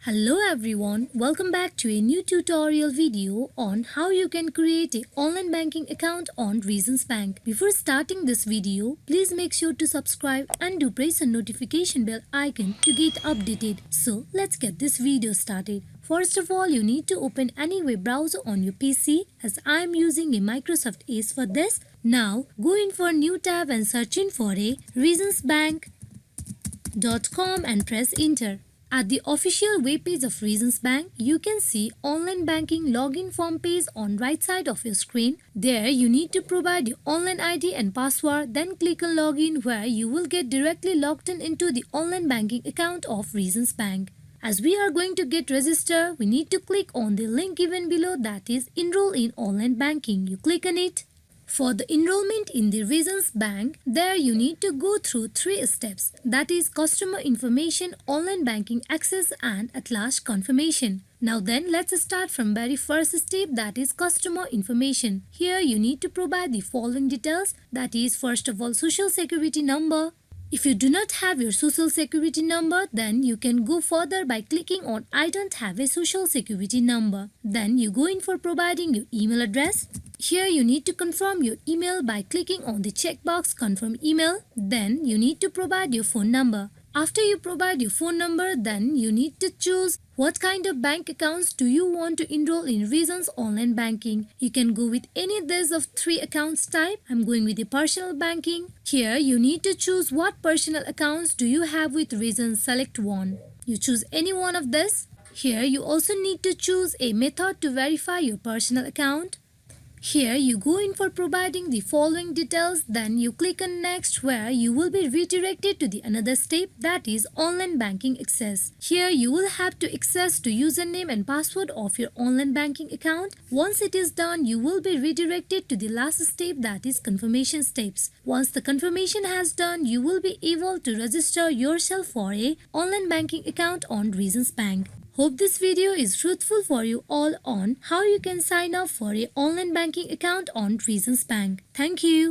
Hello everyone, welcome back to a new tutorial video on how you can create an online banking account on Reasons Bank. Before starting this video, please make sure to subscribe and do press the notification bell icon to get updated. So let's get this video started. First of all, you need to open any web browser on your PC as I am using a Microsoft Edge for this. Now go in for new tab and search in for a reasonsbank.com and press enter. At the official webpage of Reasons Bank, you can see online banking login form page on right side of your screen. There you need to provide your online ID and password, then click on login where you will get directly logged in into the online banking account of Reasons Bank. As we are going to get registered, we need to click on the link given below, that is Enroll in Online Banking. You click on it. For the enrollment in the Reasons Bank, there you need to go through 3 steps, that is customer information, online banking access and at last confirmation. Now then, let's start from very first step, that is customer information. Here you need to provide the following details, that is first of all social security number. If you do not have your social security number, then you can go further by clicking on I don't have a social security number. Then you go in for providing your email address. Here you need to confirm your email by clicking on the checkbox confirm email. Then you need to provide your phone number. After you provide your phone number, then you need to choose what kind of bank accounts do you want to enroll in Reasons Online Banking. You can go with any of these of 3 accounts type. I'm going with the personal banking. Here you need to choose what personal accounts do you have with Reasons. Select one. You choose any one of this. Here you also need to choose a method to verify your personal account. Here you go in for providing the following details, then you click on next where you will be redirected to the another step, that is online banking access. Here you will have to access to username and password of your online banking account. Once it is done, you will be redirected to the last step, that is confirmation steps. Once the confirmation has done, you will be able to register yourself for a online banking account on Reasons Bank. Hope this video is fruitful for you all on how you can sign up for a online banking account on Reasons Bank. Thank you.